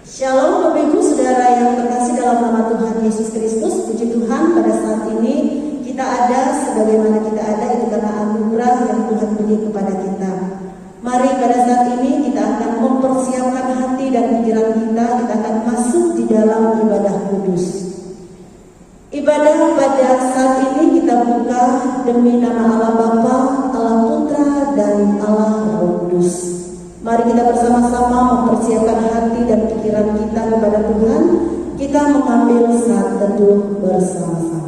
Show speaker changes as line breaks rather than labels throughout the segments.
Shalom Bapak Ibu Saudara yang terkasih dalam nama Tuhan Yesus Kristus. Puji Tuhan, pada saat ini kita ada sebagaimana kita ada itu karena anugerah yang Tuhan beri kepada kita. Mari pada saat ini kita akan mempersiapkan hati dan pikiran kita akan masuk di dalam ibadah kudus. Ibadah pada saat ini kita buka demi nama Allah Bapa, Allah Putra, dan Allah Roh Kudus. Mari kita bersama-sama mempersiapkan hati dan pikiran kita kepada Tuhan. Kita mengambil saat teduh bersama-sama.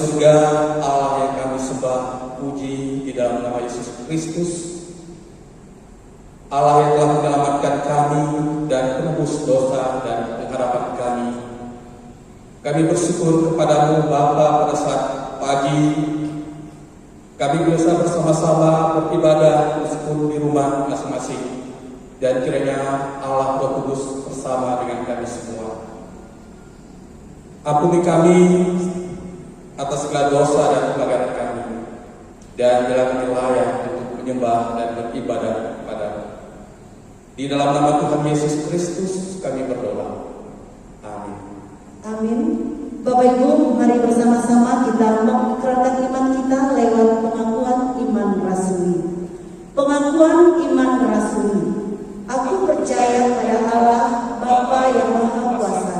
surga, Allah yang kami sembah, puji di dalam nama Yesus Kristus, Allah yang telah menyelamatkan kami dan penebus dosa dan pengharapan kami. Kami bersyukur kepadamu Bapa pada saat pagi kami bisa bersama-sama beribadah bersyukur di rumah masing-masing, dan kiranya Allah Roh Kudus bersama dengan kami semua. Ampuni kami atas segala dosa dan pelanggaran kami, dan jalan layak untuk menyembah dan beribadah kepada-Mu. Di dalam nama Tuhan Yesus Kristus kami berdoa. Amin.
Amin. Bapak Ibu, mari bersama-sama kita mengikrarkan iman kita lewat pengakuan iman rasuli. Pengakuan iman rasuli. Aku percaya pada Allah, Bapa yang Maha Kuasa,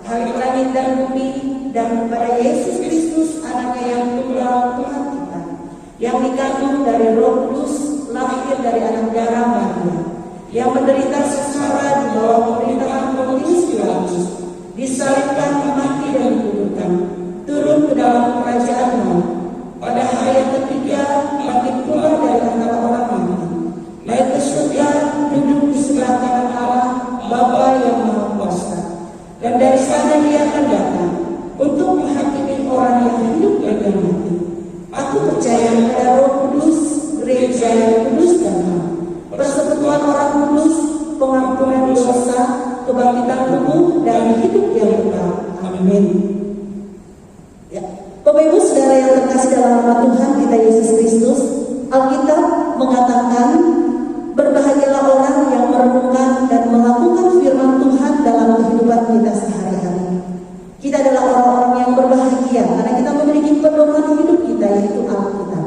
Khalik langit dan bumi, dan kepada Yesus Kristus, Anaknya yang tunggal Tuhan kita, yang dikandung dari Roh Kudus, lahir dari anak darah Maria, yang menderita sengsara di bawah pemerintahan Pontius Pilatus, disalibkan, mati dan dikuburkan, turun ke dalam kerajaan maut, pada hari yang ketiga bangkit pula dari antara orang mati, naik ke surga, duduk di sebelah kanan Allah, Bapa yang Maha Kuasa, dan dari sana Dia akan datang untuk menghakimi orang yang hidup dan yang mati. Aku percaya pada Roh Kudus, gereja yang kudus dan ham, persekutuan orang kudus, pengampunan dosa, kebangkitan tubuh dan hidup yang kekal. Amin. Ya. Bapak Ibu Saudara yang terkasih dalam nama Tuhan kita Yesus Kristus, Alkitab mengatakan, berbahagialah orang yang merenungkan dan melakukan firman Tuhan dalam kehidupan kita sehari-hari. Kita adalah orang-orang yang berbahagia karena kita memiliki pedoman hidup kita, yaitu Alkitab.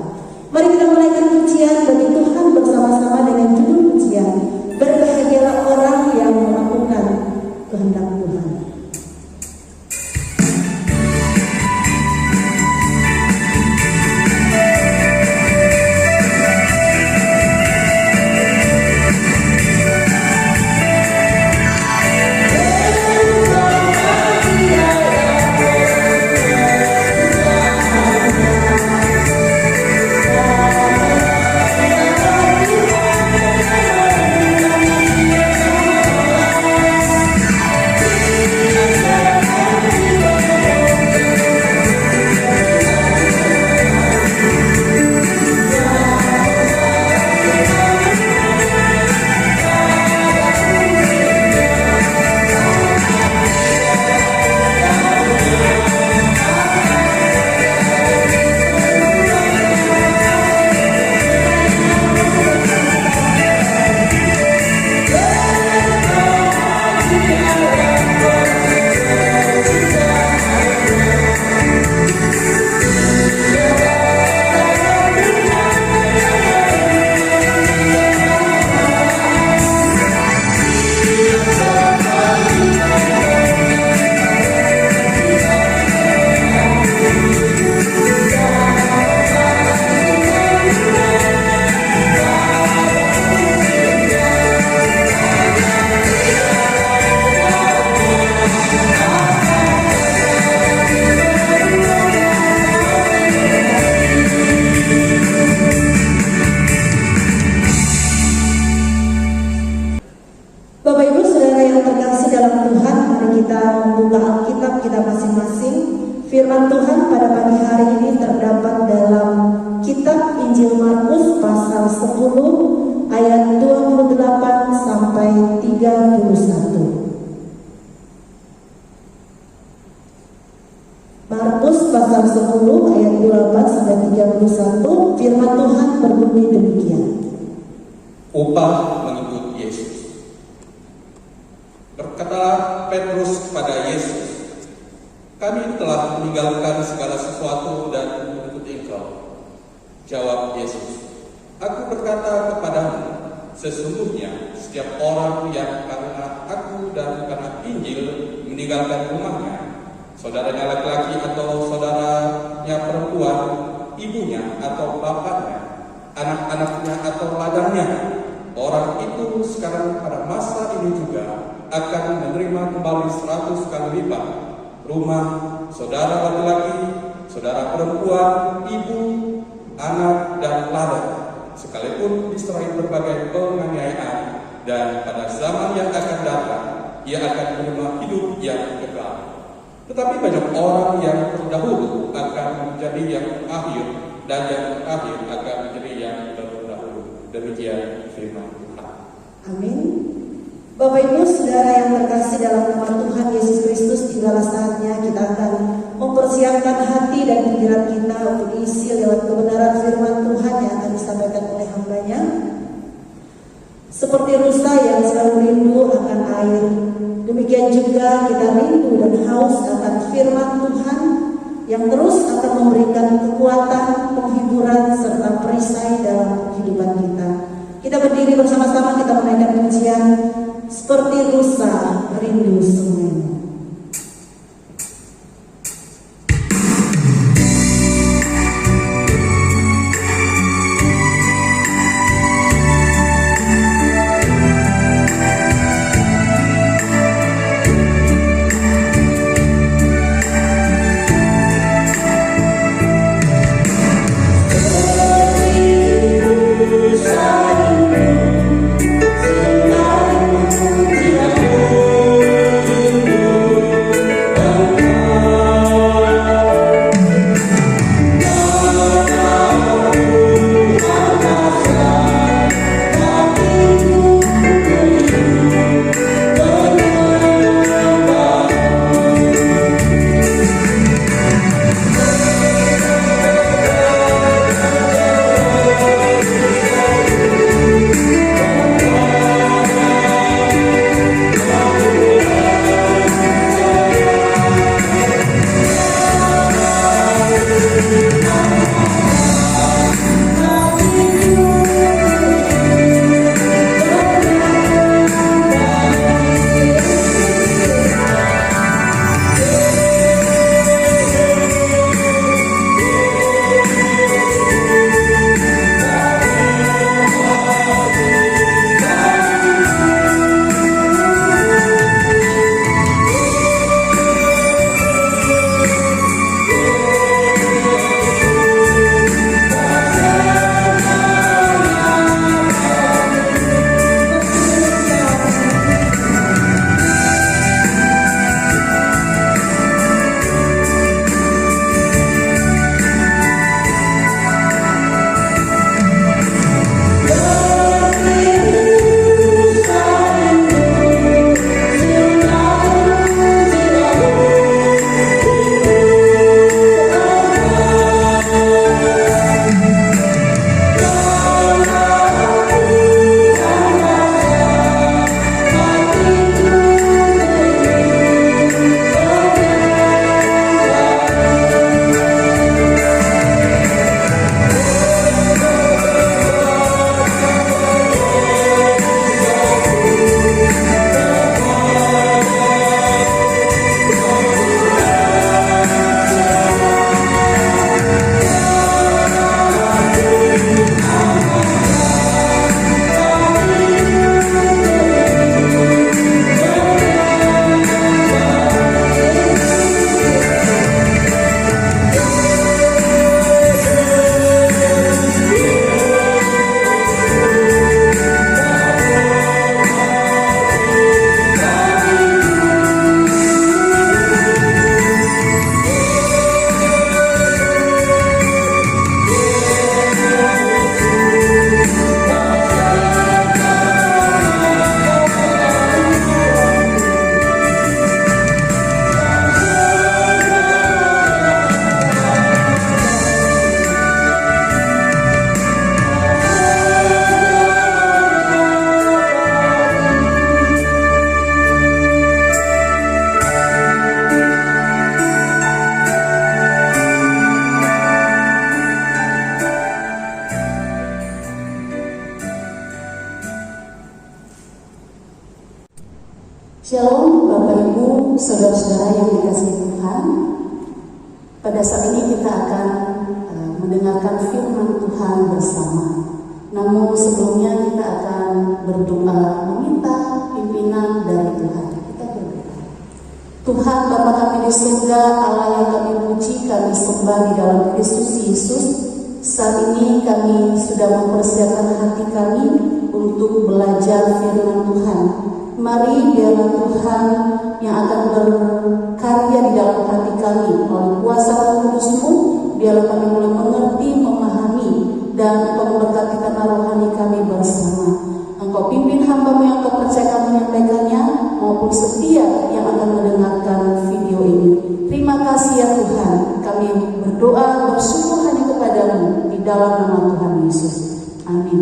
Mari kita menaikkan pujian bagi Tuhan bersama-sama dengan judul pujian, berbahagialah orang yang melakukan kehendak Tuhan. Firman Tuhan pada pagi hari ini terdapat dalam kitab Injil Markus pasal 10 ayat 28 sampai 31. Markus pasal 10 ayat 28 sampai 31, firman Tuhan berbunyi demikian.
Upah mengikut Yesus. Berkatalah Petrus kepada Yesus, kami telah meninggalkan segala sesuatu dan mengikut Engkau. Jawab Yesus, aku berkata kepadamu, sesungguhnya setiap orang yang karena aku dan karena Injil meninggalkan rumahnya, saudaranya laki-laki atau saudaranya perempuan, ibunya atau bapaknya, anak-anaknya atau ladangnya, orang itu sekarang pada masa ini juga akan menerima kembali 100 kali lipat rumah, saudara laki-laki, saudara perempuan, ibu, anak, dan ladang, sekalipun diserai berbagai penganiayaan, dan pada zaman yang akan datang, ia akan menerima hidup yang kekal. Tetapi banyak orang yang terdahulu akan menjadi yang akhir, dan yang akhir akan menjadi yang terdahulu. Demikian firman Tuhan.
Amin. Bapak Ibu Saudara yang terkasih dalam nama Tuhan Yesus Kristus, tinggallah saatnya kita akan mempersiapkan hati dan pikiran kita untuk diisi lewat kebenaran firman Tuhan yang akan disampaikan oleh hamba-Nya. Seperti rusa yang selalu rindu akan air, demikian juga kita rindu dan haus akan firman Tuhan yang terus akan memberikan kekuatan, penghiburan, serta perisai dalam kehidupan kita. Kita berdiri bersama-sama, kita menaikkan pujian seperti rusa rindu sungai.
Shalom Bapak Ibu, saudara-saudara yang dikasihi Tuhan. Pada saat ini kita akan mendengarkan firman Tuhan bersama. Namun sebelumnya kita akan berdoa meminta pimpinan dari Tuhan. Kita berdoa. Tuhan Bapa kami di surga, Allah yang kami puji, kami sembah di Kristus Yesus, saat ini kami sudah mempersiapkan hati kami untuk belajar firman Tuhan. Mari biarlah Tuhan yang akan berkarya di dalam hati kami oleh kuasa Roh Kudus-Mu, biarlah kami mulai mengerti, memahami, dan Engkau memberkati tanah rohani kami bersama. Engkau pimpin hamba-Mu yang Kau percayakan menyampaikannya, maupun setiap yang akan mendengarkan video ini. Terima kasih ya Tuhan, kami berdoa bersyukur hanya kepadamu di dalam nama Tuhan Yesus. Amin.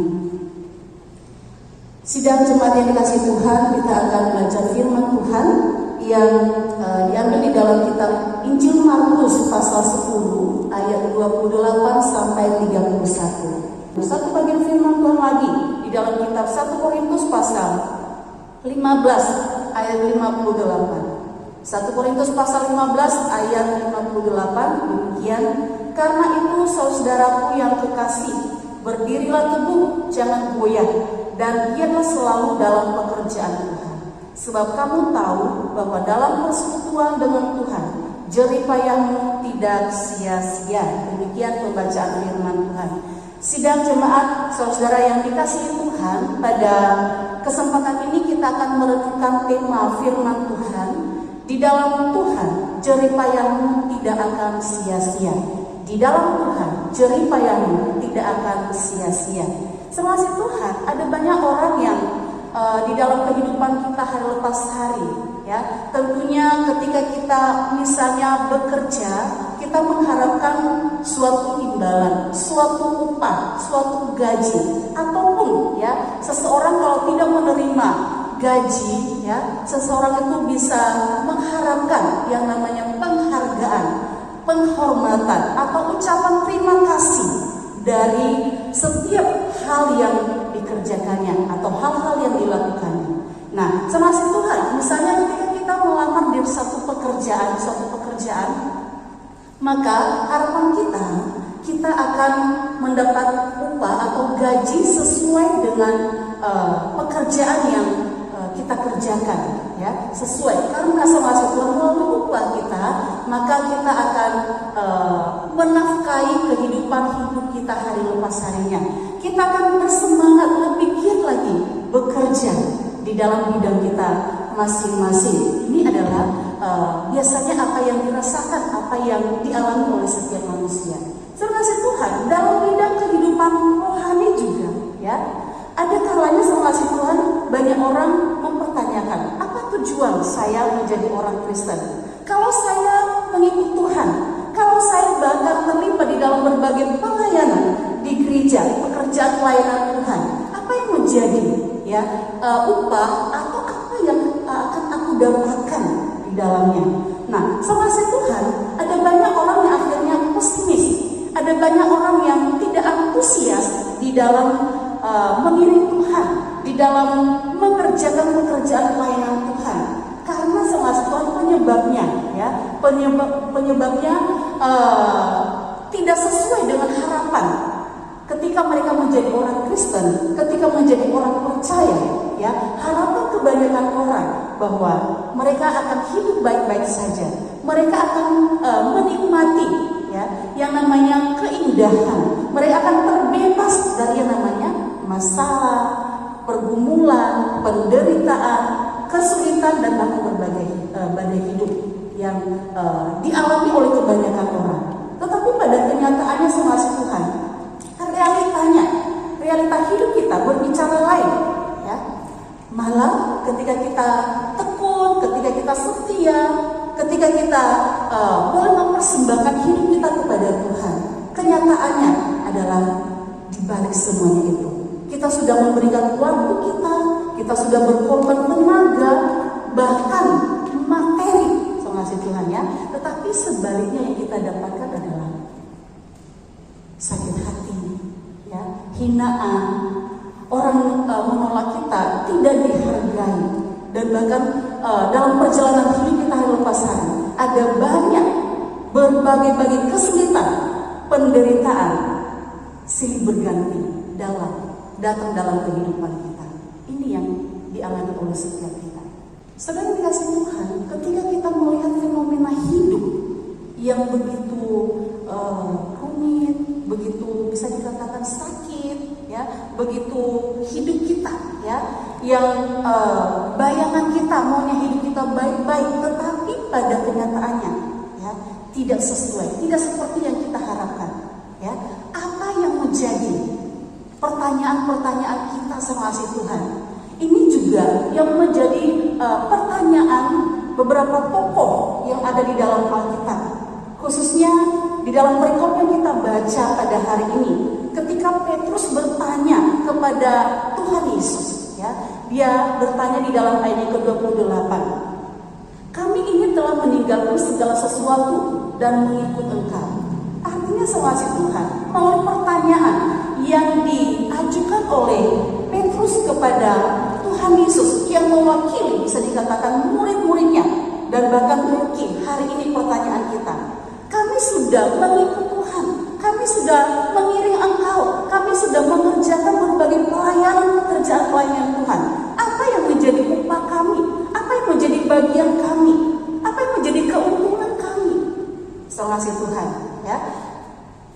Sidang jemaat yang dikasihi Tuhan, kita akan belajar firman Tuhan yang diambil di dalam kitab Injil Markus pasal 10 ayat 28 sampai 31. Satu bagian firman Tuhan lagi di dalam kitab 1 Korintus pasal 15 ayat 58. 1 Korintus pasal 15 ayat 58 demikian, karena itu saudaraku yang kekasih, berdirilah teguh, jangan goyah, dan giatlah selalu dalam pekerjaan Tuhan. Sebab kamu tahu bahwa dalam persekutuan dengan Tuhan, jerih payahmu tidak sia-sia. Demikian pembacaan firman Tuhan. Sidang jemaat, saudara yang dikasihi Tuhan, pada kesempatan ini kita akan merenungkan tema firman Tuhan. Di dalam Tuhan, jerih payahmu tidak akan sia-sia. Di dalam Tuhan, jerih payahmu tidak akan sia-sia. Semasih Tuhan, ada banyak orang yang di dalam kehidupan kita hari lepas hari, ya. Tentunya ketika kita misalnya bekerja, kita mengharapkan suatu imbalan, suatu upah, suatu gaji, ataupun ya seseorang kalau tidak menerima gaji, ya seseorang itu bisa mengharapkan yang namanya penghargaan, penghormatan, atau ucapan terima kasih dari setiap hal yang dikerjakannya atau hal-hal yang dilakukannya. Nah, semasih Tuhan, misalnya ketika kita melamar di suatu pekerjaan, maka harapan kita akan mendapat upah atau gaji sesuai dengan pekerjaan yang kita kerjakan, ya sesuai. Karena semasih Tuhan melalui upah kita, maka kita akan menafkahi kehidupan hidup kita hari lepas harinya. Kita akan bersemangat lebih giat lagi bekerja di dalam bidang kita masing-masing. Ini adalah biasanya apa yang dirasakan, apa yang dialami oleh setiap manusia. Terkasih Tuhan, dalam bidang kehidupan rohani juga, ya. Ada kalanya semasih Tuhan, banyak orang mempertanyakan, apa tujuan saya menjadi orang Kristen? Kalau saya mengikut Tuhan, kalau saya bahkan terlibat di dalam berbagai pelayanan di gereja, pekerjaan pelayanan Tuhan, apa yang menjadi ya upah atau apa yang akan aku dapatkan di dalamnya? Nah, semasih Tuhan, ada banyak orang yang akhirnya pesimis, ada banyak orang yang tidak antusias di dalam mengiring Tuhan, di dalam mengerjakan pekerjaan pelayanan Tuhan, karena semasih Tuhan penyebabnya tidak sesuai dengan harapan. Ketika mereka menjadi orang Kristen, ketika menjadi orang percaya, ya harapan kebanyakan orang bahwa mereka akan hidup baik-baik saja, mereka akan menikmati ya yang namanya keindahan, mereka akan terbebas dari yang namanya masalah, pergumulan, penderitaan, kesulitan, dan bahkan berbagai badai hidup yang dialami oleh kebanyakan orang. Tetapi pada kenyataannya semasih Tuhan, realita hidup kita berbicara lain, ya. Malah ketika kita tekun, ketika kita setia, ketika kita boleh mempersembahkan hidup kita kepada Tuhan, kenyataannya adalah di balik semuanya itu, kita sudah memberikan waktu kita sudah berkorban tenaga, bahkan materi, semasih Tuhan ya. Tetapi sebaliknya yang kita dapatkan adalah sakit hati, ya, hinaan, orang menolak kita, tidak dihargai, dan bahkan dalam perjalanan hidup kita hari lepas hari ada banyak berbagai kesulitan, penderitaan, silih berganti datang dalam kehidupan kita. Ini yang dialami oleh setiap kita. Saudara dikasih Tuhan, ketika kita melihat fenomena hidup yang begitu begitu hidup kita ya, yang bayangan kita maunya hidup kita baik-baik, tetapi pada kenyataannya ya tidak sesuai, tidak seperti yang kita harapkan ya. Apa yang menjadi pertanyaan-pertanyaan kita sama si Tuhan? Ini juga yang menjadi pertanyaan beberapa tokoh yang ada di dalam Alkitab, khususnya di dalam perikop yang kita baca pada hari ini. Ketika Petrus bertanya kepada Tuhan Yesus, ya, dia bertanya di dalam ayat ke-28, kami ini telah meninggalkan segala sesuatu dan mengikut Engkau. Artinya sama si Tuhan, melalui pertanyaan yang diajukan oleh Petrus kepada Tuhan Yesus yang mewakili bisa dikatakan murid-muridnya, dan bahkan mungkin hari ini pertanyaan kita, kami sudah mengikut Tuhan, kami sudah mengiring Engkau, kami sudah mengerjakan berbagai pekerjaan-pekerjaan Tuhan. Apa yang menjadi upah kami? Apa yang menjadi bagian kami? Apa yang menjadi keuntungan kami? Selasi Tuhan, ya.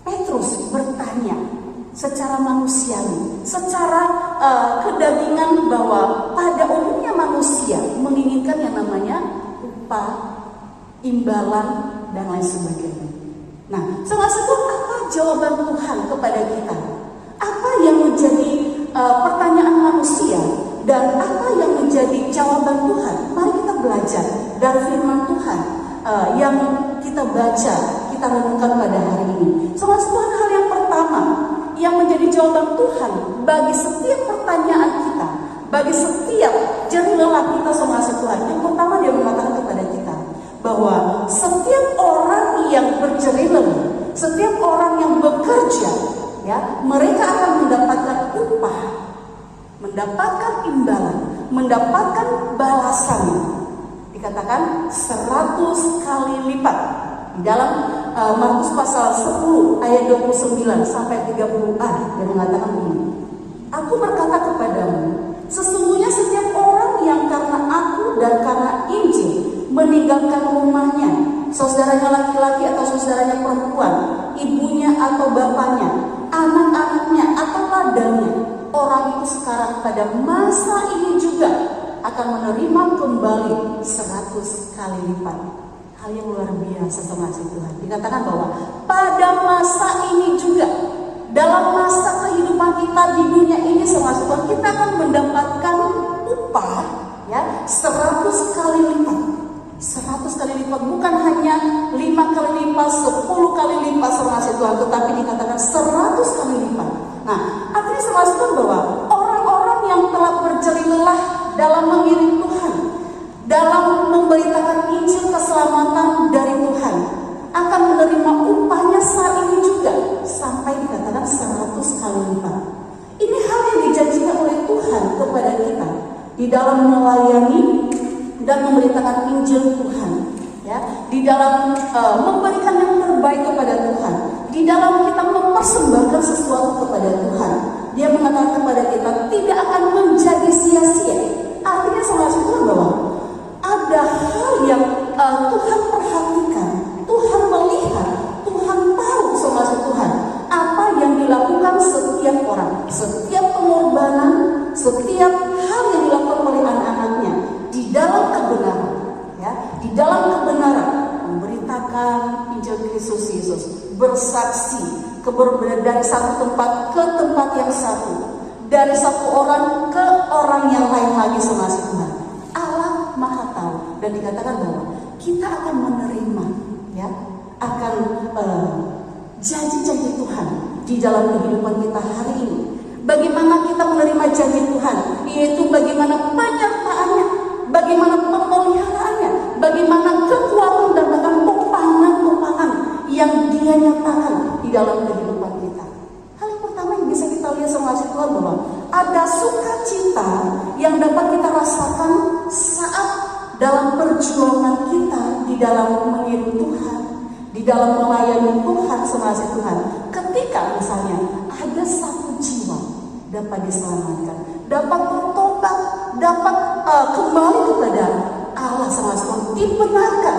Petrus bertanya secara manusiawi, secara kedagingan, bahwa pada umumnya manusia menginginkan yang namanya upah, imbalan, dan lain sebagainya. Nah, salah satu apa jawaban Tuhan kepada kita? Apa yang menjadi pertanyaan manusia dan apa yang menjadi jawaban Tuhan? Mari kita belajar dari firman Tuhan yang kita baca, kita renungkan pada hari ini. Salah satu hal yang pertama yang menjadi jawaban Tuhan bagi setiap pertanyaan kita, bagi setiap jerih lelah kita sama Tuhan. Yang pertama dia mengatakan kepada kita bahwa setiap orang yang berjerih lelah, setiap orang yang bekerja, ya, mereka akan mendapatkan upah, mendapatkan imbalan, mendapatkan balasannya. Dikatakan 100 kali lipat. Di dalam Markus pasal 10 ayat 29 sampai 30a yang mengatakan begini. Aku berkata kepadamu, sesungguhnya setiap orang yang karena aku dan karena Injil meninggalkan rumahnya, saudaranya laki-laki atau saudaranya perempuan, ibunya atau bapaknya, anak-anaknya atau ladangnya, orang itu sekarang pada masa ini juga akan menerima kembali 100 kali lipat. Hal yang luar biasa sama Tuhan. Dikatakan bahwa pada masa ini juga, dalam masa kehidupan kita di dunia ini sama Tuhan, kita akan mendapatkan upah, ya, 100 kali lipat. 100 kali lipat, bukan hanya 5 kali lipat, 10 kali lipat sama Tuhan, tetapi dikatakan 100 kali lipat. Nah, artinya sama Tuhan bahwa orang-orang yang telah berjerih lelah dalam mengiring Tuhan, dalam memberitakan Injil keselamatan dari Tuhan, akan menerima upahnya saat ini juga, sampai dikatakan 100 kali lipat. Ini hal yang dijanjikan oleh Tuhan kepada kita di dalam melayani dan memberitakan Injil Tuhan, ya, di dalam memberikan yang terbaik kepada Tuhan, di dalam kita mempersembahkan sesuatu kepada Tuhan. Dia mengatakan kepada kita tidak akan menjadi sia-sia. Artinya sama Tuhan bahwa ada hal yang Tuhan perhatikan, Tuhan melihat, Tuhan tahu sama Tuhan apa yang dilakukan setiap orang, setiap pengorbanan, setiap hal yang dilakukan oleh anak-anaknya di dalam kebenaran, ya, di dalam kebenaran, memberitakan Injil Kristus Yesus, bersaksi keberadaan dari satu tempat ke tempat yang satu, dari satu orang ke orang yang lain lagi sama Tuhan. Allah Maha Tahu, dan dikatakan bahwa kita akan menerima, ya, akan janji-janji Tuhan di dalam kehidupan kita hari ini. Bagaimana kita menerima janji Tuhan, yaitu bagaimana penyertaannya, bagaimana pemeliharaannya, bagaimana kekuatan dan bahkan topangan-topangan yang Dia nyatakan di dalam kehidupan kita. Hal yang pertama yang bisa kita lihat sama Tuhan bahwa ada sukacita yang dapat kita rasakan saat dalam perjuangan kita di dalam mengiring Tuhan, di dalam melayani Tuhan sama Tuhan. Ketika misalnya ada satu jiwa dapat diselamatkan, dapat bertobat, dapat kembali kepada Allah sama Tuhan, dibenarkan,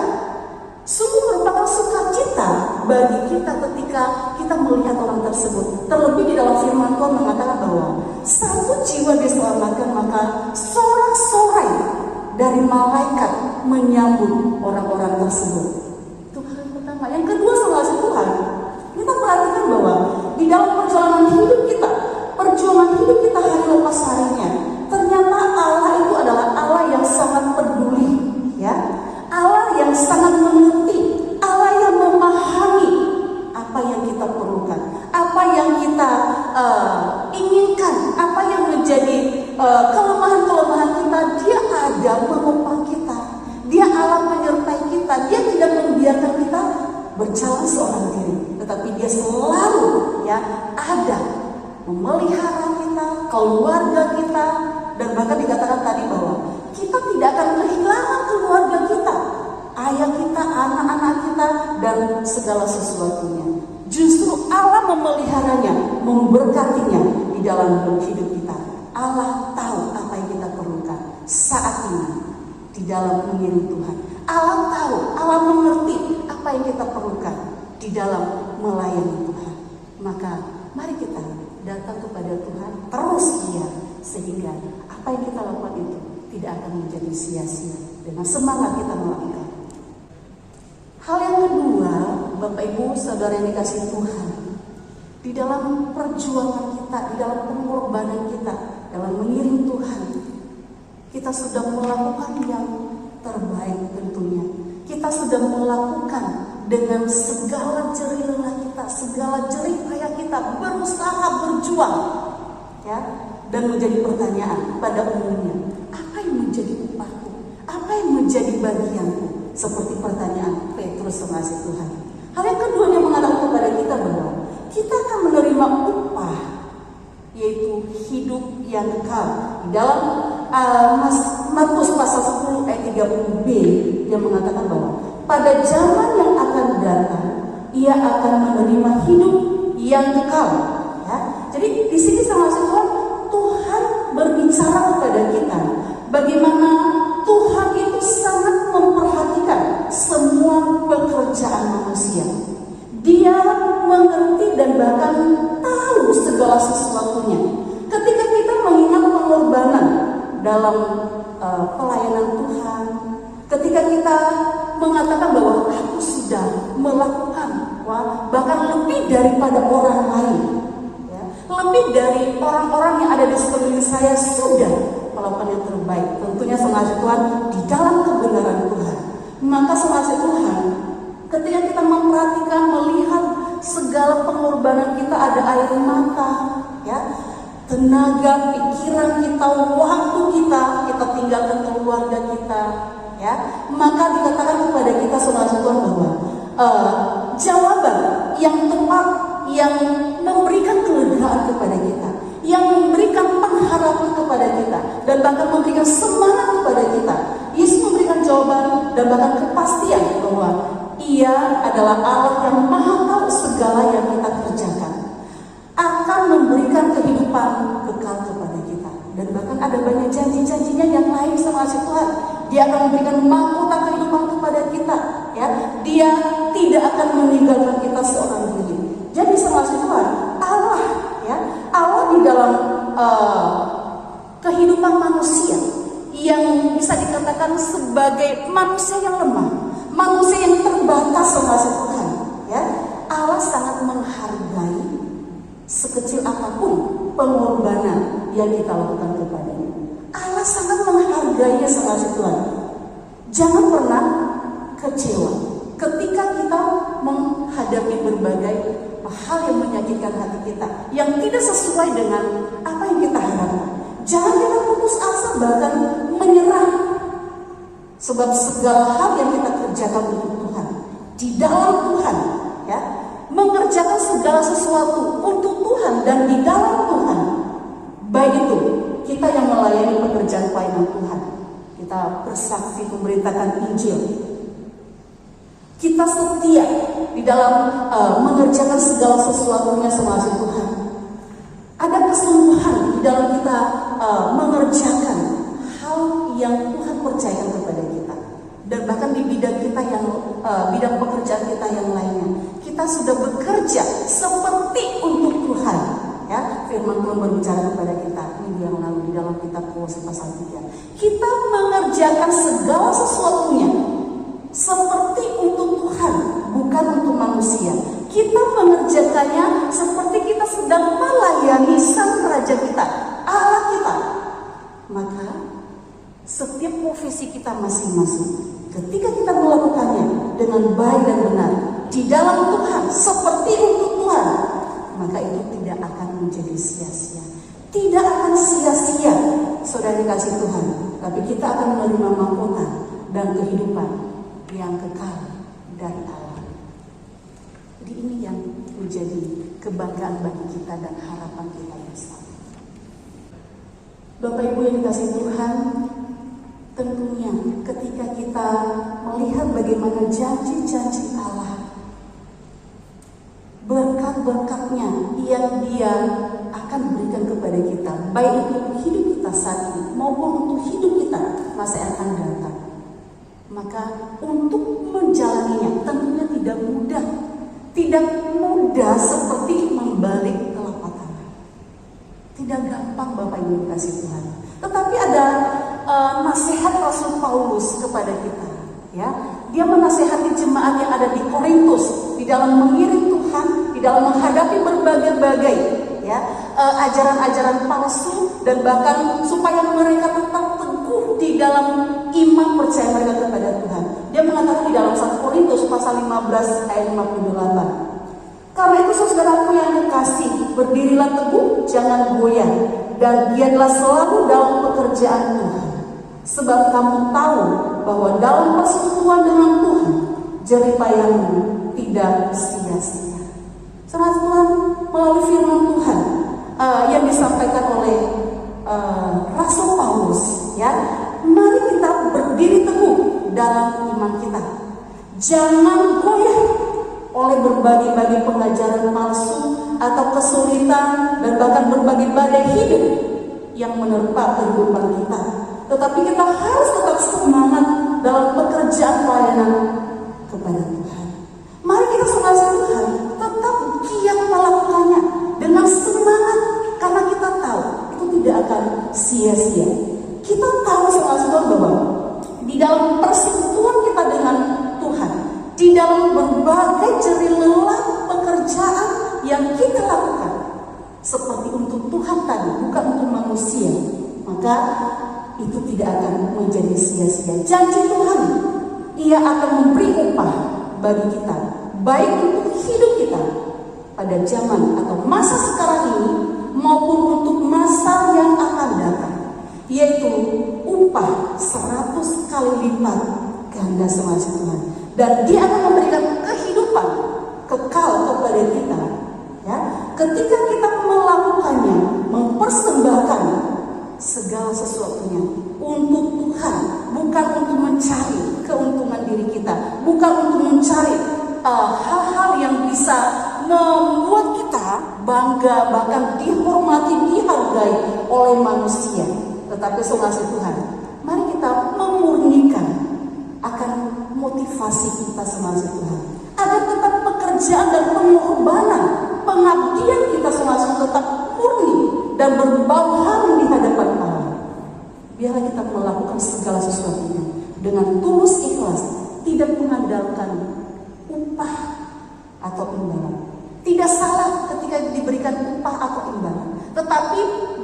sungguh merupakan sukacita bagi kita ketika kita melihat orang tersebut. Terlebih di dalam firman Tuhan mengatakan bahwa satu jiwa diselamatkan, maka sorak-sorai dari malaikat menyambut orang-orang tersebut. Itu hal yang pertama. Yang kedua, saudara Tuhan, kita perhatikan bahwa di dalam perjalanan hidup kita hari lepas harinya, ternyata Allah itu adalah Allah yang sangat peduli, ya. Allah yang sangat mengerti, Allah yang memahami apa yang kita perlukan, apa yang kita inginkan, apa yang menjadi kelemahan-kelemahan kita. Dia ada menopang kita, Dia Allah menyertai kita. Dia tidak membiarkan kita berjalan seorang diri, tetapi Dia selalu, ya, ada memelihara kita, keluarga kita, dan bahkan dikatakan tadi bahwa kita tidak akan kehilangan keluarga kita, ayah kita, anak-anak kita, dan segala sesuatunya. Justru Allah memeliharanya, memberkatinya di dalam hidup kita. Allah tahu apa yang kita perlukan saat ini di dalam mengiring Tuhan. Allah tahu, Allah mengerti apa yang kita perlukan di dalam melayani Tuhan. Maka mari kita datang kepada Tuhan terus, ya, sehingga apa yang kita lakukan itu tidak akan menjadi sia-sia dengan semangat kita melakukan. Hal yang kedua, Bapak Ibu Saudara yang dikasihi Tuhan, di dalam perjuangan kita, di dalam pengorbanan kita, dalam mengiring Tuhan, kita sudah melakukan yang terbaik tentunya. Kita sudah melakukan dengan segala jerih lelah kita, segala jerih payah kita, berusaha berjuang, ya. Dan menjadi pertanyaan pada umumnya, apa yang menjadi upahku? Apa yang menjadi bagianku? Seperti pertanyaan Petrus semasa Tuhan. Hal yang kedua yang mengatakan kepada kita bahwa kita akan menerima upah, yaitu hidup yang kekal. Di dalam Markus pasal 10 ayat 30b, yang mengatakan bahwa pada zaman yang akan datang ia akan menerima hidup yang kekal, ya. Jadi di sini sama Tuhan berbicara kepada kita bagaimana Tuhan itu sangat memperhatikan semua pekerjaan manusia. Dia mengerti dan bahkan tahu segala sesuatunya. Ketika kita mengingat pengorbanan dalam pelayanan Tuhan, ketika kita mengatakan bahwa aku sudah melakukan bahkan lebih daripada orang lain, ya, lebih dari orang-orang yang ada di sekeliling saya, sudah melakukan yang terbaik, tentunya sengaja Tuhan di dalam kebenaran Tuhan. Maka sengaja Tuhan, ketika kita memperhatikan, melihat segala pengorbanan kita, ada air mata, ya, tenaga, pikiran kita, waktu kita tinggalkan keluarga kita, ya, maka dikatakan kepada kita sengaja Tuhan bahwa jawaban yang tepat, yang memberikan kelegaan kepada kita, yang memberikan pengharapan kepada kita, dan bahkan memberikan semangat kepada kita. Yesus memberikan jawaban dan bahkan kepastian bahwa Ia adalah Allah yang Maha Tahu segala yang kita kerjakan, akan memberikan kehidupan kekal kepada kita. Dan bahkan ada banyak janji-janjinya yang lain sama Tuhan. Dia akan memberikan mahkota kehidupan kepada kita, ya. Dia tidak akan meninggalkan kita seorang diri. Jadi sama Tuhan, Allah, ya, Allah di dalam kehidupan manusia yang bisa dikatakan sebagai manusia yang lemah, manusia yang terbatas sama Tuhan, ya. Allah sangat menghargai sekecil apapun pengorbanan yang kita lakukan kepadanya. Allah sangat menghargainya sama Tuhan. Jangan pernah kecewa ketika kita menghadapi berbagai hal yang menyakitkan hati kita, yang tidak sesuai dengan apa yang kita harapkan. Jangan kita putus asa, bahkan menyerah. Sebab segala hal yang kita kerjakan untuk Tuhan, di dalam Tuhan, ya, mengerjakan segala sesuatu untuk Tuhan dan di dalam Tuhan, baik itu kita yang melayani pekerjaan pelayanan Tuhan, kita bersaksi memberitakan Injil, kita setia di dalam mengerjakan segala sesuatunya semasa Tuhan. Ada kesungguhan di dalam kita mengerjakan hal yang Tuhan percayakan kepada kita, dan bahkan di bidang kita yang bidang pekerjaan kita yang lainnya, kita sudah bekerja seperti untuk Tuhan. Ya, firman Tuhan berbicara kepada kita minggu yang lalu di dalam kitab Kolose pasal 3. Kita mengerjakan segala sesuatunya seperti untuk Tuhan, bukan untuk manusia. Kita mengerjakannya seperti kita sedang melayani Sang Raja kita, Allah kita. Maka setiap profesi kita masing-masing, ketika kita melakukannya dengan baik dan benar di dalam Tuhan, seperti untuk Tuhan, maka itu tidak akan menjadi sia-sia. Tidak akan sia-sia, saudara dikasih Tuhan, tapi kita akan menerima mahkota dan kehidupan yang kekal dari Allah. Jadi ini yang menjadi kebanggaan bagi kita dan harapan kita bersama. Bapak Ibu yang dikasih Tuhan, tentunya ketika kita melihat bagaimana janji-janji Allah, berkat-berkatnya yang Dia akan berikan kepada kita, baik untuk hidup kita saat ini maupun untuk hidup kita masa yang akan datang, maka untuk menjalaninya tentunya tidak mudah. Tidak mudah seperti membalik telapak tangan. Tidak gampang Bapak Ibu kasih Tuhan. Tetapi ada nasihat Rasul Paulus kepada kita. Ya, dia menasihati jemaat yang ada di Korintus di dalam mengiring Tuhan, di dalam menghadapi berbagai-bagai ajaran-ajaran palsu, dan bahkan supaya mereka tetap teguh di dalam iman percaya mereka kepada Tuhan. Dia mengatakan di dalam 1 Korintus pasal 15 ayat 58. Karena itu saudaraku yang kekasih, berdirilah teguh, jangan goyah, dan giatlah selalu dalam pekerjaan Tuhan. Sebab kamu tahu bahwa dalam persekutuan dengan Tuhan, jerih payahmu tidak sia-sia. Saudara Tuhan, melalui firman Tuhan yang disampaikan oleh Rasul Paulus, ya, mari kita berdiri teguh dalam iman kita. Jangan goyah oleh berbagai-bagai pengajaran palsu atau kesulitan dan bahkan berbagai badai hidup yang menerpa kehidupan kita. Tetapi kita harus tetap semangat dalam pekerjaan pelayanan kepada Tuhan. Mari kita semangat Tuhan, tetap giat melakukannya dengan semangat, karena kita tahu itu tidak akan sia-sia. Kita tahu semangat Tuhan bahwa di dalam persekutuan kita dengan Tuhan, di dalam berbagai jerih lelah pekerjaan yang kita lakukan, seperti untuk Tuhan tadi, bukan untuk manusia, maka itu tidak akan menjadi sia-sia. Janji Tuhan, Ia akan memberi upah bagi kita, baik untuk hidup kita pada zaman atau masa sekarang ini maupun untuk masa yang akan datang, yaitu upah 100 kali lipat ganda semasa Tuhan. Dan Dia akan memberikan kehidupan kekal kepada kita, ya, ketika kita melakukannya, mempersembahkan segala sesuatunya untuk Tuhan, bukan untuk mencari keuntungan diri kita, bukan untuk mencari hal-hal yang bisa membuat kita bangga, bahkan dihormati, dihargai oleh manusia. Tetapi sungguh Tuhan, mari kita memurnikan akan motivasi kita semasa Tuhan, agar tetap pekerjaan dan pengorbanan, pengabdian kita semasa tetap murni dan berbau harum di hadapan Allah. Biarlah kita melakukan segala sesuatunya dengan tulus ikhlas, tidak mengandalkan upah atau imbalan. Tidak salah ketika diberikan upah atau imbalan, tetapi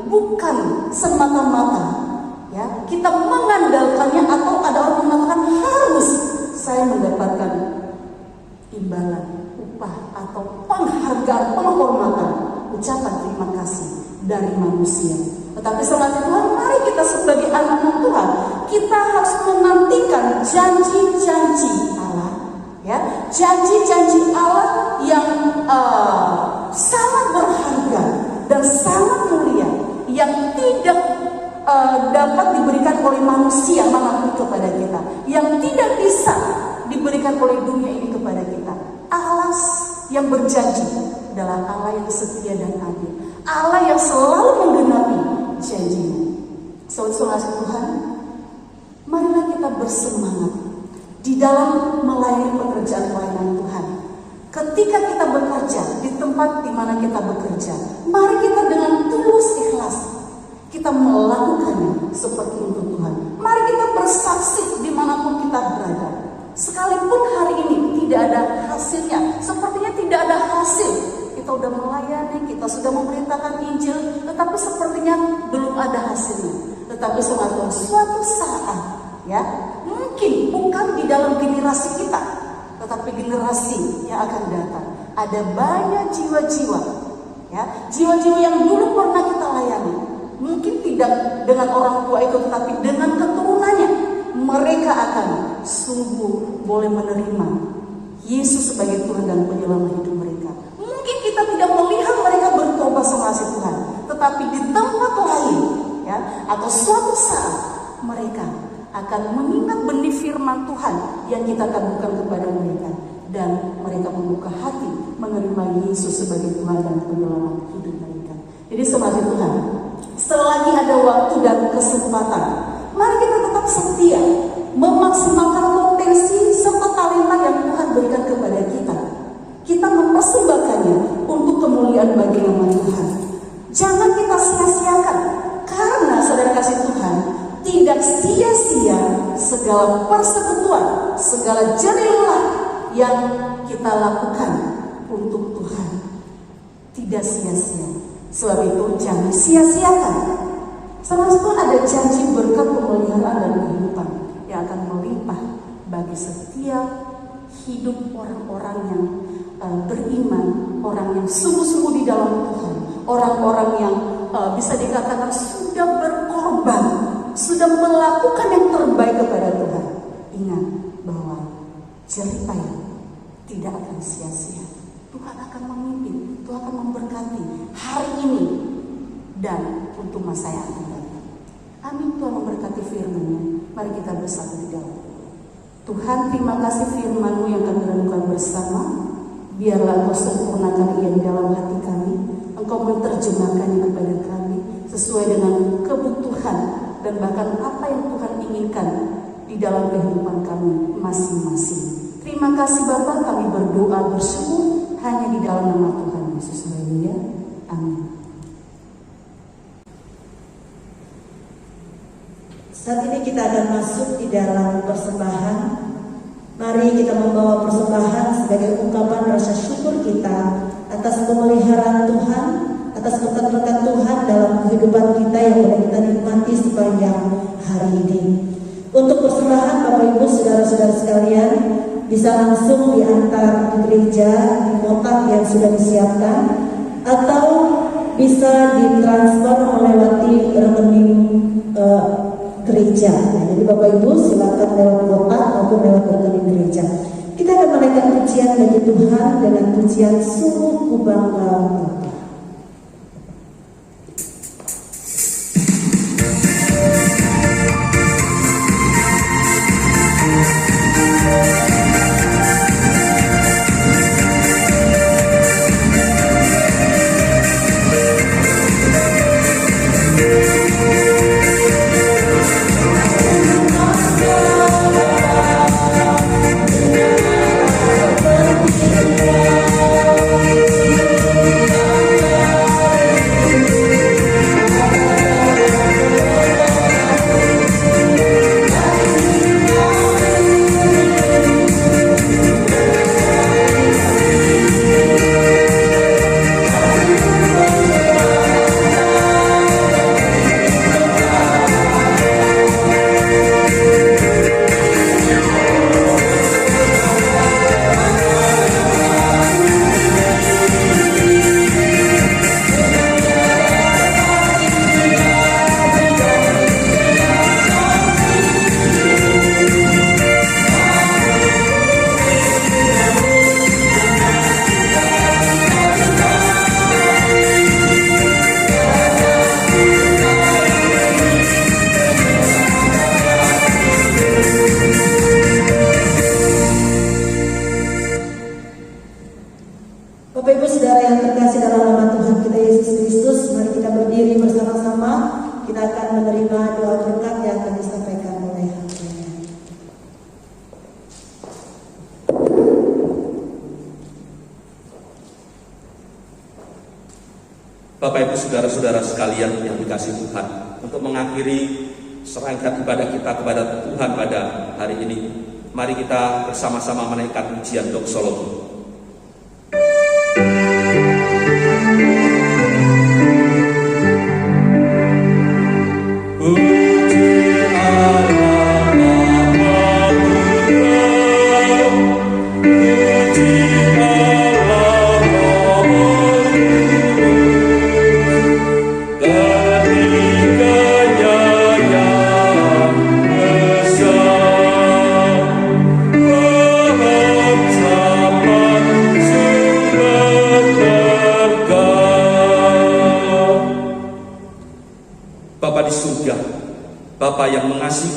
bukan semata-mata, ya, kita mengandalkannya, atau ada orang mengatakan harus saya mendapatkan imbalan, upah atau penghargaan, penghormatan, ucapan terima kasih dari manusia. Tetapi selamat Tuhan, mari kita sebagai anak-anak Tuhan, kita harus menantikan janji-janji Allah, ya, janji-janji Allah yang sangat berharga dan sangat mulia, yang tidak dapat diberikan oleh manusia manapun kepada kita, yang tidak bisa diberikan oleh dunia ini kepada kita. Allah yang berjanji adalah Allah yang setia dan adil, Allah yang selalu menggenapi janjinya. Saudara Tuhan, marilah kita bersemangat di dalam melayani pekerjaan pelayanan Tuhan. Ketika kita bekerja di tempat di mana kita bekerja, mari kita dengan tulus ikhlas kita melakukannya seperti untuk Tuhan. Mari kita bersaksi dimanapun kita berada. Sekalipun hari ini tidak ada hasilnya, sepertinya tidak ada hasil. Kita sudah melayani, kita sudah memberitakan Injil, tetapi sepertinya belum ada hasilnya. Tetapi suatu saat, ya, mungkin bukan di dalam generasi kita, tetapi generasi yang akan datang. Ada banyak jiwa-jiwa, ya, jiwa-jiwa yang dulu pernah kita layani. Mungkin tidak dengan orang tua itu, tetapi dengan keturunannya, mereka akan sungguh boleh menerima Yesus sebagai Tuhan dan Penyelamat hidup mereka. Mungkin kita tidak melihat mereka bertobat mengasihi Tuhan, tetapi di tempat lain, ya, atau suatu saat mereka akan mengingat benih firman Tuhan yang kita kaburkan kepada mereka, dan mereka membuka hati menerima Yesus sebagai Tuhan dan Penyelamat hidup mereka. Jadi semakin Tuhan, selagi ada waktu dan kesempatan, mari kita tetap setia memaksimalkan potensi serta talenta yang Tuhan berikan kepada kita. Kita mempersembahkannya untuk kemuliaan bagi nama Tuhan. Jangan kita sia-siakan, karena saudara kasih Tuhan, tidak sia-sia segala persekutuan, segala jerih lelah yang kita lakukan untuk Tuhan. Tidak sia-sia. Sebab itu jangan sia-siakan. Sekalipun ada janji berkat pemeliharaan dan kehidupan yang akan melimpah bagi setiap hidup orang-orang yang beriman, orang yang sungguh-sungguh di dalam Tuhan, orang-orang yang bisa dikatakan sudah berkorban, sudah melakukan yang terbaik kepada Tuhan. Ingat bahwa jerih payah tidak akan sia-sia. Tuhan akan memimpin, Tuhan akan memberkati hari ini dan untuk masa yang akan datang. Amin. Tuhan memberkati firman-Nya. Mari kita bersatu di dalam. Tuhan, terima kasih firman-Mu yang kami renungkan bersama. Biarlah Engkau sempurnakan ia di dalam hati kami. Engkau menerjemahkannya kepada kami sesuai dengan kebutuhan dan bahkan apa yang Tuhan inginkan di dalam kehidupan kami masing-masing. Terima kasih Bapa, kami berdoa bersyukur hanya di dalam nama Tuhan Yesus. Haleluya. Amin.
Saat ini kita akan masuk di dalam persembahan. Mari kita membawa persembahan sebagai ungkapan rasa syukur kita atas pemeliharaan Tuhan, atas berkat-berkat Tuhan dalam kehidupan kita yang boleh kita nikmati sepanjang hari ini. Untuk persembahan Bapak Ibu saudara-saudara sekalian, bisa langsung diantar di gereja di kotak yang sudah disiapkan, atau bisa ditransfer melewati rekening gereja. Nah, jadi Bapak Ibu silakan lewat kotak maupun lewat rekening gereja. Kita akan menaikkan pujian bagi Tuhan dengan pujian sungguh ku bangga Bapa.
Bapak Ibu saudara-saudara sekalian yang dikasihi Tuhan, untuk mengakhiri serangkaian ibadah kita kepada Tuhan pada hari ini, mari kita bersama-sama menaikkan pujian doksologi. Bapa yang mengasihi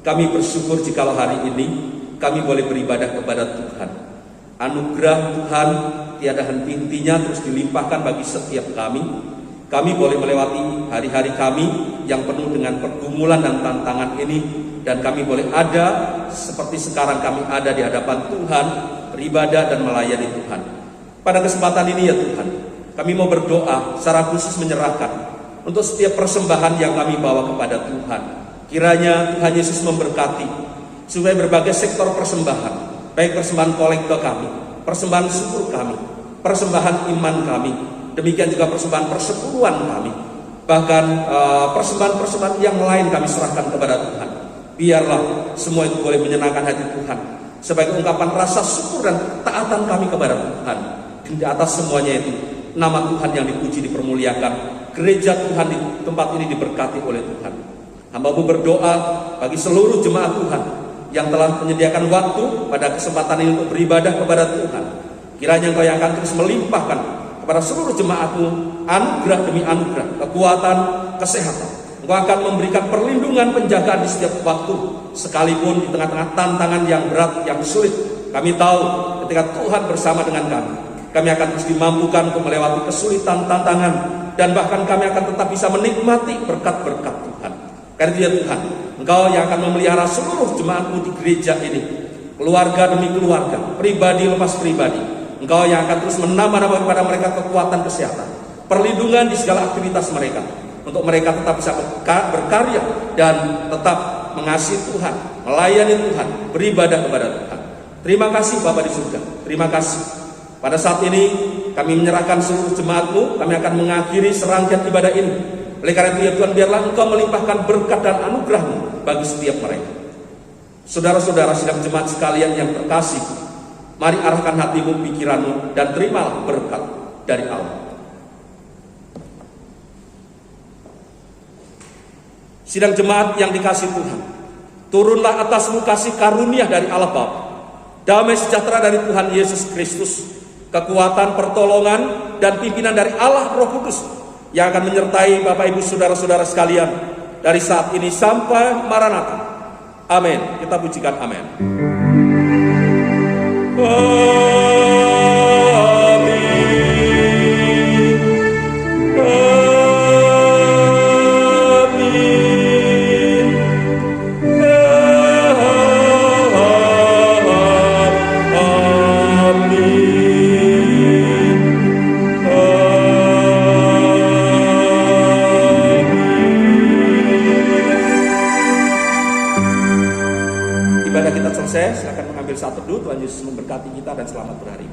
kami bersyukur jikalau hari ini kami boleh beribadah kepada Tuhan. Anugerah Tuhan tiada henti-hentinya terus dilimpahkan bagi setiap kami. Kami boleh melewati hari-hari kami yang penuh dengan pergumulan dan tantangan ini, dan kami boleh ada seperti sekarang kami ada di hadapan Tuhan, beribadah dan melayani Tuhan. Pada kesempatan ini ya Tuhan, kami mau berdoa secara khusus menyerahkan untuk setiap persembahan yang kami bawa kepada Tuhan. Kiranya Tuhan Yesus memberkati supaya berbagai sektor persembahan, baik persembahan kolektor kami, persembahan syukur kami, persembahan iman kami, demikian juga persembahan persepuluhan kami, bahkan persembahan-persembahan yang lain kami serahkan kepada Tuhan. Biarlah semua itu boleh menyenangkan hati Tuhan sebagai ungkapan rasa syukur dan taatan kami kepada Tuhan. Di atas semuanya itu, nama Tuhan yang dipuji dipermuliakan. Gereja Tuhan di tempat ini diberkati oleh Tuhan. Hamba-Mu berdoa bagi seluruh jemaat Tuhan yang telah menyediakan waktu pada kesempatan ini untuk beribadah kepada Tuhan. Kiranya Engkau yang akan terus melimpahkan kepada seluruh jemaat-Mu anugerah demi anugerah, kekuatan, kesehatan. Engkau akan memberikan perlindungan, penjagaan di setiap waktu, sekalipun di tengah-tengah tantangan yang berat, yang sulit. Kami tahu ketika Tuhan bersama dengan kami akan terus dimampukan untuk melewati kesulitan, tantangan, dan bahkan kami akan tetap bisa menikmati berkat-berkat Tuhan. Karena itu ya Tuhan, Engkau yang akan memelihara seluruh jemaat-Mu di gereja ini, keluarga demi keluarga, pribadi lepas pribadi. Engkau yang akan terus menambah kepada mereka kekuatan, kesehatan, perlindungan di segala aktivitas mereka, untuk mereka tetap bisa berkarya dan tetap mengasihi Tuhan, melayani Tuhan, beribadah kepada Tuhan. Terima kasih Bapa di surga, terima kasih. Pada saat ini kami menyerahkan seluruh jemaat-Mu, kami akan mengakhiri serangkaian ibadah ini. Oleh karena itu ya Tuhan, biarlah Engkau melimpahkan berkat dan anugerah-Mu bagi setiap mereka. Saudara-saudara sidang jemaat sekalian yang terkasih, mari arahkan hatimu, pikiranmu, dan terimalah berkat dari Allah. Sidang jemaat yang dikasihi Tuhan, turunlah atasmu kasih karunia dari Allah Bapa, damai sejahtera dari Tuhan Yesus Kristus, kekuatan, pertolongan, dan pimpinan dari Allah Roh Kudus yang akan menyertai Bapak Ibu saudara-saudara sekalian dari saat ini sampai Maranatha. Amin. Kita pujikan amin. Silakan mengambil satu teduh. Tuhan Yesus memberkati kita dan selamat berhari.